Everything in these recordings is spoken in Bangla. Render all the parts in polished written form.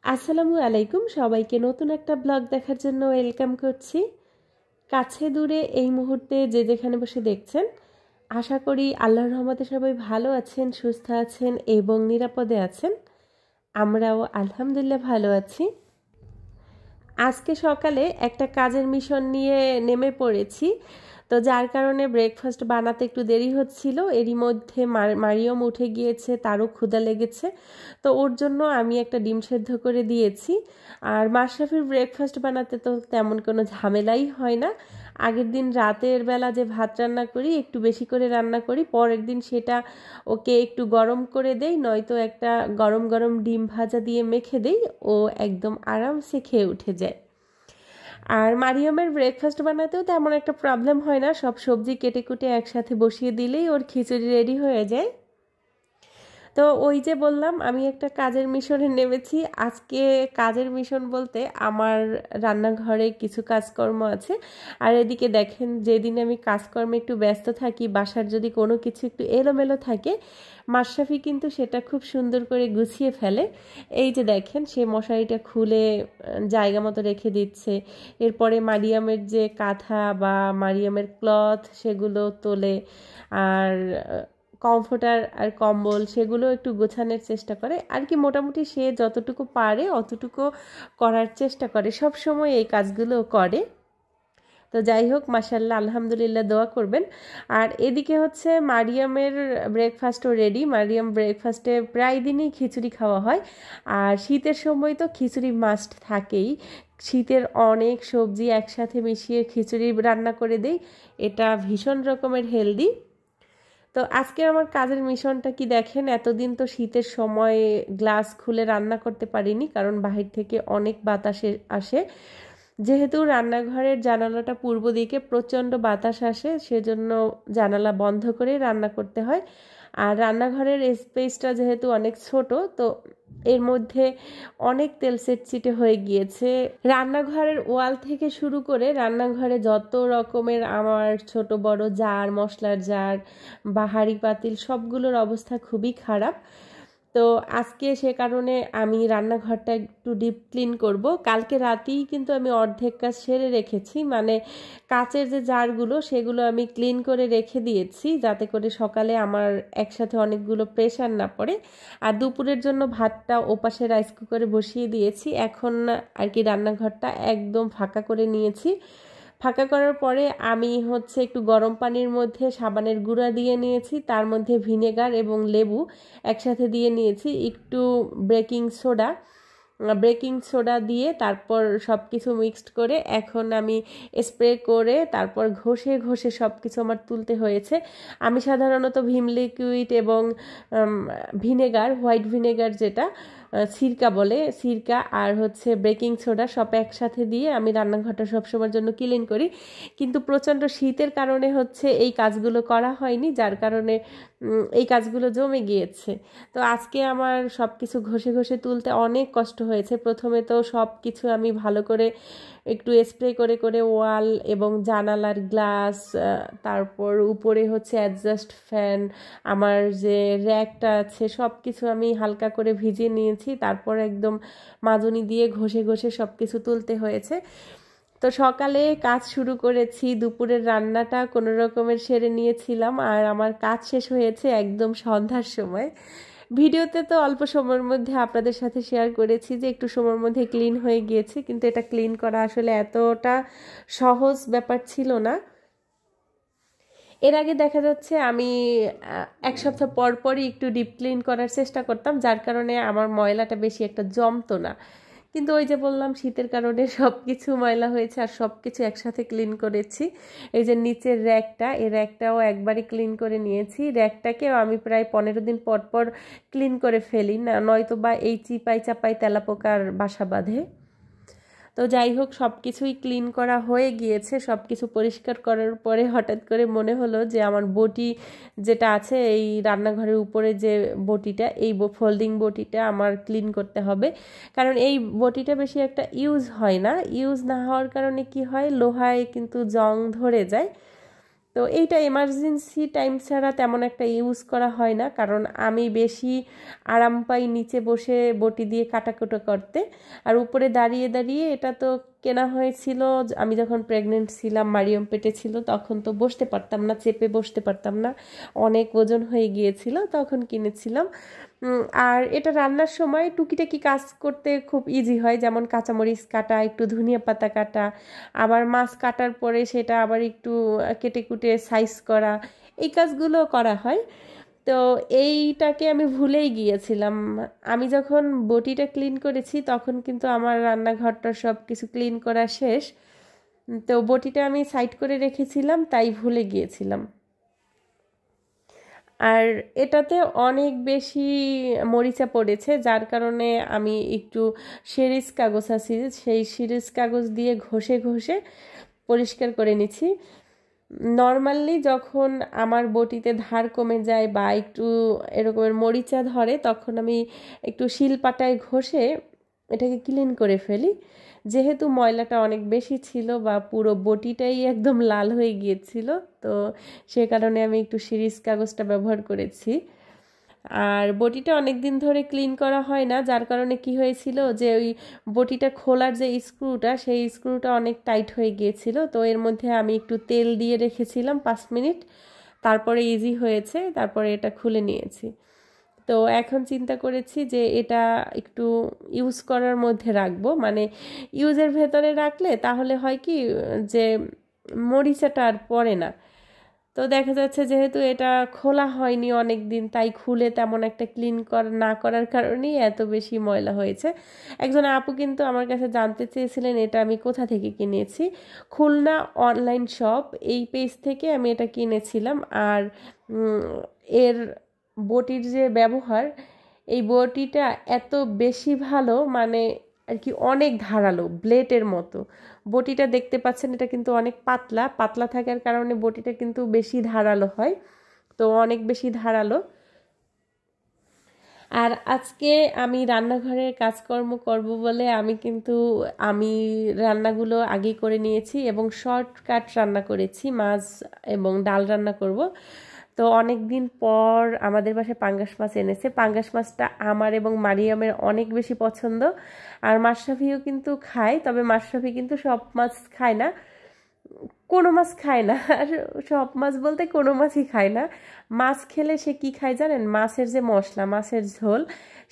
আসসালামু আলাইকুম, সবাইকে নতুন একটা ব্লগ দেখার জন্য ওয়েলকাম করছি। কাছে দূরে এই মুহূর্তে যে যেখানে বসে দেখছেন, আশা করি আল্লাহর রহমতে সবাই ভালো আছেন, সুস্থ আছেন এবং নিরাপদে আছেন। আমরাও আলহামদুলিল্লাহ ভালো আছি। আজকে সকালে একটা কাজের মিশন নিয়ে নেমে পড়েছি, তো যার কারণে ব্রেকফাস্ট বানাতে একটু দেরি হচ্ছিল। এরই মধ্যে মারিয়ম উঠে গিয়েছে, তারও ক্ষুধা লেগেছে, তো ওর জন্য আমি একটা ডিম সেদ্ধ করে দিয়েছি। আর মাশরাফির ব্রেকফাস্ট বানাতে তো তেমন কোনো ঝামেলাই হয় না। আগের দিন রাতের বেলা যে ভাত রান্না করি, একটু বেশি করে রান্না করি, পরের দিন সেটা ওকে একটু গরম করে দেই, নয়তো একটা গরম গরম ডিম ভাজা দিয়ে মেখে দেই, ও একদম আরামসে খেয়ে উঠে যায়। আর মারিয়মের ব্রেকফাস্ট বানাতেও তেমন একটা প্রবলেম হয় না, সব সবজি কেটে কুটে একসাথে বসিয়ে দিলেই ওর খিচুড়ি রেডি হয়ে যায়। তো ওই যে বললাম আমি একটা কাজের মিশনে নেমেছি। আজকে কাজের মিশন বলতে আমার রান্নাঘরে কিছু কাজকর্ম আছে। আর এদিকে দেখেন, যেদিন আমি কাজকর্মে একটু ব্যস্ত থাকি, বাসার যদি কোনো কিছু একটু এলোমেলো থাকে, মাশরাফি কিন্তু সেটা খুব সুন্দর করে গুছিয়ে ফেলে। এই যে দেখেন, সে মশারিটা খুলে জায়গা মতো রেখে দিচ্ছে। এরপরে মারিয়ামের যে কাঁথা বা মারিয়ামের ক্লথ সেগুলো তোলে, আর কমফোর্টার আর কম্বল সেগুলো একটু গোছানোর চেষ্টা করে আর কি। মোটামুটি সে যতটুকু পারে অতটুকু করার চেষ্টা করে, সব সময় এই কাজগুলো করে। তো যাই হোক, মাশাআল্লাহ আলহামদুলিল্লাহ, দোয়া করবেন। আর এদিকে হচ্ছে মারিয়ামের ব্রেকফাস্টও রেডি। মারিয়াম ব্রেকফাস্টে প্রায় দিনই খিচুড়ি খাওয়া হয়, আর শীতের সময় তো খিচুড়ি মাস্ট থাকেই। শীতের অনেক সবজি একসাথে মিশিয়ে খিচুড়ি রান্না করে দেই, এটা ভীষণ রকমের হেলদি। তো আজকে আমার কাজের মিশনটা কি দেখেন, এতদিন তো শীতের সময় গ্লাস খুলে রান্না করতে পারিনি, কারণ বাহির থেকে অনেক বাতাস আসে। যেহেতু রান্নাঘরের জানালাটা পূর্ব দিকে, প্রচণ্ড বাতাস আসে, সেজন্য জানালা বন্ধ করে রান্না করতে হয়। আর রান্নাঘরের স্পেসটা যেহেতু অনেক ছোট, তো এর মধ্যে অনেক তেল চিটচিটে হয়ে গিয়েছে। রান্নাঘরের ওয়াল থেকে শুরু করে রান্নাঘরে যত রকমের আমার ছোট বড় জার, মশলার জার বা হাঁড়ি পাতিল, সবগুলোর অবস্থা খুবই খারাপ। তো আজকে সে কারণে আমি রান্নাঘরটা একটু ডিপ ক্লিন করব। কালকে রাতেই কিন্তু আমি অর্ধেক কাজ সেরে রেখেছি, মানে কাচের যে জারগুলো সেগুলো আমি ক্লিন করে রেখে দিয়েছি, যাতে করে সকালে আমার একসাথে অনেকগুলো প্রেশার না পড়ে। আর দুপুরের জন্য ভাতটা ওপাশে রাইস কুকারে বসিয়ে দিয়েছি। এখন আর কি রান্নাঘরটা একদম ফাঁকা করে নিয়েছি। ফাঁকা করার পরে আমি হচ্ছে একটু গরম পানির মধ্যে সাবানের গুঁড়া দিয়ে নিয়েছি, তার মধ্যে ভিনেগার এবং লেবু একসাথে দিয়ে নিয়েছি, একটু বেকিং সোডা দিয়ে তারপর সব কিছু মিক্সড করে এখন আমি স্প্রে করে তারপর ঘষে ঘষে সব কিছু আমার তুলতে হয়েছে। আমি সাধারণত ভিম লিকুইড এবং ভিনেগার, হোয়াইট ভিনেগার যেটা সিরকা বলে, সিরকা আর হচ্ছে বেকিং সোডা সব একসাথে দিয়ে আমি রান্নাঘরটা সবসময়ের জন্য ক্লিন করি। কিন্তু প্রচণ্ড শীতের কারণে হচ্ছে এই কাজগুলো করা হয়নি, যার কারণে এই কাজগুলো জমে গিয়েছে। তো আজকে আমার সব কিছু ঘষে ঘষে তুলতে অনেক কষ্ট হয়েছে। প্রথমে তো সব কিছু আমি ভালো করে একটু স্প্রে করে করে ওয়াল এবং জানালার গ্লাস, তারপর উপরে হচ্ছে অ্যাডজাস্ট ফ্যান, আমার যে র্যাকটা আছে, সব কিছু আমি হালকা করে ভিজিয়ে নিয়েছি, তারপর একদম মাজনি দিয়ে ঘষে ঘষে সব কিছু তুলতে হয়েছে। তো সকালে কাজ শুরু করেছি, দুপুরের রান্নাটা কোনো রকমের সেরে নিয়েছিলাম, আর আমার কাজ শেষ হয়েছে একদম সন্ধ্যার সময়। ভিডিওতে তো অল্প সময়ের মধ্যে আপনাদের সাথে শেয়ার করেছি যে একটু সময়ের মধ্যে ক্লিন হয়ে গিয়েছে, কিন্তু এটা ক্লিন করা আসলে এতটা সহজ ব্যাপার ছিল না। এর আগে দেখা যাচ্ছে আমি এক সপ্তাহ পর পরই একটু ডিপ ক্লিন করার চেষ্টা করতাম, যার কারণে আমার ময়লাটা বেশি একটা জমতো না। কিন্তু ওই যে বললাম, শীতের কারণে সব কিছু ময়লা হয়েছে আর সব কিছু একসাথে ক্লিন করেছি। এই যে নিচের র্যাকটা, এই র্যাকটাও একবারই ক্লিন করে নিয়েছি। র্যাকটাকেও আমি প্রায় 15 দিন পর পর ক্লিন করে ফেলি, না নয়তো বা এই চিপাই চাপাই তেলাপোকার বাসা বাঁধে। তো যাই হোক, সব কিছুই ক্লিন করা হয়ে গিয়েছে। সব কিছু পরিষ্কার করার পরে হঠাৎ করে মনে হলো যে আমার বটি যেটা আছে এই রান্নাঘরের উপরে, যে বটিটা, এই ফোল্ডিং বটিটা আমার ক্লিন করতে হবে। কারণ এই বটিটা বেশি একটা ইউজ হয় না, ইউজ না হওয়ার কারণে কি হয়, লোহায় কিন্তু জং ধরে যায়। তো এইটা এমার্জেন্সি টাইম ছাড়া তেমন একটা ইউজ করা হয় না, কারণ আমি বেশি আরাম পাই নিচে বসে বটি দিয়ে কাটাকুটো করতে। আর উপরে দাঁড়িয়ে দাঁড়িয়ে, এটা তো কেনা হয়েছিল আমি যখন প্রেগনেন্ট ছিলাম, মারিয়ম পেটে ছিল, তখন তো বসতে পারতাম না, চেপে বসতে পারতাম না, অনেক ওজন হয়ে গিয়েছিল, তখন কিনেছিলাম। আর এটা রান্নার সময় টুকিটাকি কাজ করতে খুব ইজি হয়, যেমন কাঁচামরিচ কাটা, একটু ধনিয়া পাতা কাটা, আবার মাছ কাটার পরে সেটা আবার একটু কেটে কুটে সাইজ করা, এই কাজগুলো করা হয়। তো এইটাকে আমি ভুলেই গিয়েছিলাম। আমি যখন বটিটা ক্লিন করেছি তখন কিন্তু আমার রান্নাঘরটা সব কিছু ক্লিন করা শেষ। তো বটিটা আমি সাইড করে রেখেছিলাম, তাই ভুলে গিয়েছিলাম। আর এটাতে অনেক বেশি মরিচা পড়েছে, যার কারণে আমি একটু সিরিজ কাগজ আছে, সেই সিরিজ কাগজ দিয়ে ঘষে ঘষে পরিষ্কার করে নিচ্ছি। নর্মালি যখন আমার বটিতে ধার কমে যায় বা একটু এরকমের মরিচা ধরে, তখন আমি একটু শিলপাটায় ঘষে এটাকে ক্লিন করে ফেলি। যেহেতু ময়লাটা অনেক বেশি ছিল বা পুরো বটিটাই একদম লাল হয়ে গিয়েছিল, তো সে কারণে আমি একটু সিরিজ কাগজটা ব্যবহার করেছি। আর বটিটা অনেক দিন ধরে ক্লিন করা হয় না, যার কারণে কি হয়েছিল যে ওই বটিটা খোলার যে স্ক্রুটা, সেই স্ক্রুটা অনেক টাইট হয়ে গিয়েছিল। তো এর মধ্যে আমি একটু তেল দিয়ে রেখেছিলাম 5 মিনিট, তারপরে ইজি হয়েছে, তারপরে এটা খুলে নিয়েছি। তো এখন চিন্তা করেছি যে এটা একটু ইউজ করার মধ্যে রাখবো, মানে ইউজের ভেতরে রাখলে তাহলে হয় কি যে মরিচাটা আর পড়ে না। তো দেখা যাচ্ছে যেহেতু এটা খোলা হয়নি অনেক দিন, তাই খুলে তেমন একটা ক্লিন না করার কারণেই এত বেশি ময়লা হয়েছে। একজন আপু কিন্তু আমার কাছে জানতে চেয়েছিলেন এটা আমি কোথা থেকে কিনেছি। খুলনা অনলাইন শপ, এই পেজ থেকে আমি এটা কিনেছিলাম। আর এর বটির যে ব্যবহার, এই বটিটা এত বেশি ভালো, মানে আর কি অনেক ধারালো, ব্লেডের মতো। বটিটা দেখতে পাচ্ছেন, এটা কিন্তু অনেক পাতলা, পাতলা থাকার কারণে বটিটা কিন্তু বেশি ধারালো হয়, তো অনেক বেশি ধারালো। আর আজকে আমি রান্নাঘরের কাজকর্ম করব বলে আমি রান্নাগুলো আগেই করে নিয়েছি এবং শর্টকাট রান্না করেছি, মাছ এবং ডাল রান্না করব। তো অনেক দিন পর আমাদের বাসায় পাঙ্গাস মাছ এনেছে। পাঙ্গাস মাছটা আমার এবং মারিয়ামের অনেক বেশি পছন্দ। আর মাশরাফিও কিন্তু খায়, তবে মাশরাফি কিন্তু সব মাছ খায় না, কোনো মাছ খায় না। আর সব মাছ বলতে কোনো মাছই খায় না। মাছ খেলে সে কি খায় জানেন? মাছের যে মশলা, মাছের ঝোল,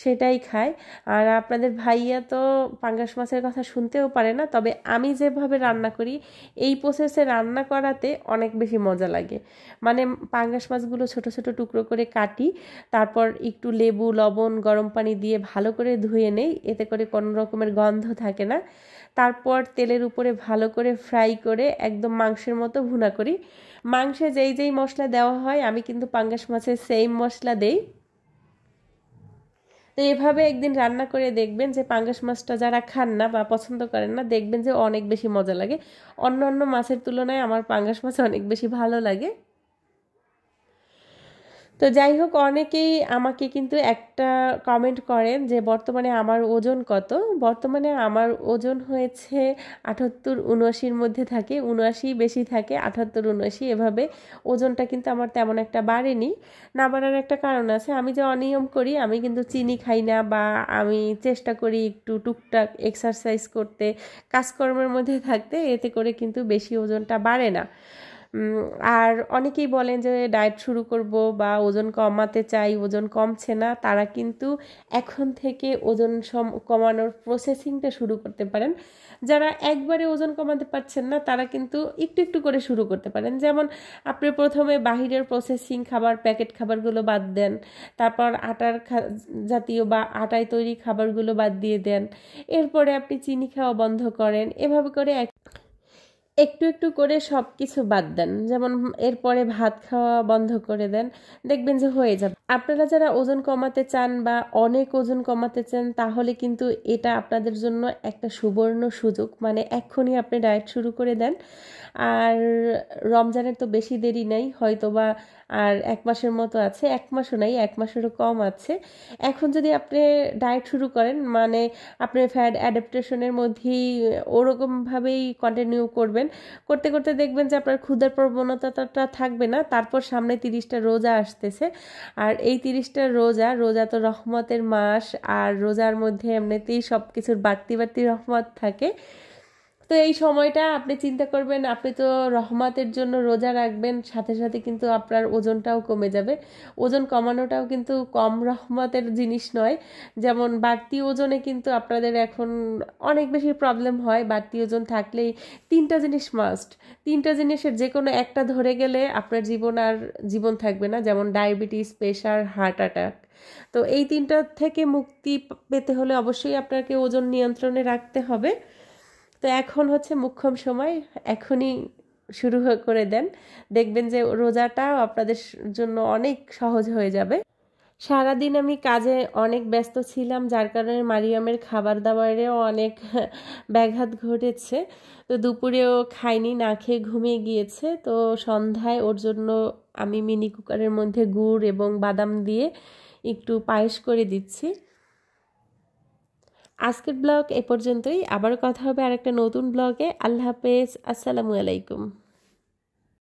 সেটাই খায়। আর আপনাদের ভাইয়া তো পাঙ্গাস মাছের কথা শুনতেও পারে না, তবে আমি যেভাবে রান্না করি, এই প্রসেসে রান্না করাতে অনেক বেশি মজা লাগে। মানে পাঙ্গাস মাছগুলো ছোট ছোট টুকরো করে কাটি, তারপর একটু লেবু, লবণ, গরম পানি দিয়ে ভালো করে ধুয়ে নেই, এতে করে কোনো রকমের গন্ধ থাকে না। তারপর তেলের উপরে ভালো করে ফ্রাই করে একদম মাংসের মতো ভুনা করি। মাংসে যেই যেই মশলা দেওয়া হয় আমি কিন্তু পাঙ্গাস মাছের সেম মশলা দেই। তো এভাবে একদিন রান্না করে দেখবেন, যে পাঙ্গাস মাছটা যারা খান না বা পছন্দ করেন না, দেখবেন যে অনেক বেশি মজা লাগে। অন্য অন্য মাছের তুলনায় আমার পাঙ্গাস মাছ অনেক বেশি ভালো লাগে। তো যাই হোক, অনেকেই আমাকে কিন্তু একটা কমেন্ট করেন যে বর্তমানে আমার ওজন কত। বর্তমানে আমার ওজন হয়েছে 78-79-র মধ্যে থাকে, 79 বেশি থাকে, 78-79 এভাবে। ওজনটা কিন্তু আমার তেমন একটা বাড়েনি। না বাড়ার একটা কারণ আছে, আমি যে অনিয়ম করি, আমি কিন্তু চিনি খাই না, বা আমি চেষ্টা করি একটু টুকটাক এক্সারসাইজ করতে, কাজকর্মের মধ্যে থাকতে, এতে করে কিন্তু বেশি ওজনটা বাড়ে না। আর অনেকেই বলেন যে ডায়েট শুরু করব বা ওজন কমাতে চাই, ওজন কমছে না, তারা কিন্তু এখন থেকে ওজন কমানোর প্রসেসিংটা শুরু করতে পারেন। যারা একবারে ওজন কমাতে পারছেন না, তারা কিন্তু একটু একটু করে শুরু করতে পারেন। যেমন আপনি প্রথমে বাহিরের প্রসেসিং খাবার, প্যাকেট খাবারগুলো বাদ দেন, তারপর আটার জাতীয় বা আটায় তৈরি খাবারগুলো বাদ দিয়ে দেন, এরপরে আপনি চিনি খাওয়া বন্ধ করেন, এভাবে করে একটু একটু করে সব কিছু বাদ দেন। যেমন এরপরে ভাত খাওয়া বন্ধ করে দেন, দেখবেন যে হয়ে যাবে। আপনারা যারা ওজন কমাতে চান বা অনেক ওজন কমাতে চান তাহলে কিন্তু এটা আপনাদের জন্য একটা সুবর্ণ সুযোগ, মানে এক্ষুনি আপনি ডায়েট শুরু করে দেন। আর রমজানের তো বেশি দেরি নাই, হয়তো বা আর 1 মাসের মতো আছে, 1 মাসও নাই, 1 মাসেরও কম আছে। এখন যদি আপনি ডায়েট শুরু করেন, মানে আপনি ফ্যাট অ্যাডাপ্টেশনের মধ্যেই ওরকমভাবেই কন্টিনিউ করবেন, করতে করতে দেখবেন যে আপনার ক্ষুধার প্রবণতাটা থাকবে না। তারপর সামনে 30টা রোজা আসতেছে, আর এই 30টা রোজা তো রহমতের মাস, আর রোজার মধ্যে এমনিতেই সব কিছুর বাড়তি বাড়তি রহমত থাকে। তো এই সময়টা আপনি চিন্তা করবেন, আপনি তো রহমতের জন্য রোজা রাখবেন, সাথে সাথে কিন্তু আপনার ওজনটাও কমে যাবে। ওজন কমানোটাও কিন্তু কম রহমতের জিনিস নয়। যেমন বাড়তি ওজনে কিন্তু আপনাদের এখন অনেক বেশি প্রবলেম হয়। বাড়তি ওজন থাকলেই 3টা জিনিস মাস্ট, 3টা জিনিসের যে কোনো একটা ধরে গেলে আপনার জীবন থাকবে না, যেমন ডায়াবেটিস, প্রেশার, হার্ট অ্যাটাক। তো এই 3টা থেকে মুক্তি পেতে হলে অবশ্যই আপনাকে ওজন নিয়ন্ত্রণে রাখতে হবে। তো এখন হচ্ছে মোক্ষম সময়, এখনই শুরু করে দেন, দেখবেন যে রোজাটাও আপনাদের জন্য অনেক সহজ হয়ে যাবে। সারাদিন আমি কাজে অনেক ব্যস্ত ছিলাম, যার কারণে মারিয়ামের খাবার দাবারেও অনেক ব্যাঘাত ঘটেছে। তো দুপুরেও খাইনি, না খেয়ে ঘুমিয়ে গিয়েছে। তো সন্ধ্যায় ওর জন্য আমি মিনি কুকারের মধ্যে গুড় এবং বাদাম দিয়ে একটু পায়েস করে দিচ্ছি। আজকের ব্লগ এ পর্যন্তই, আবার কথা হবে আরেকটা নতুন ব্লগে। আল্লাহ হাফেজ, আসসালামু আলাইকুম।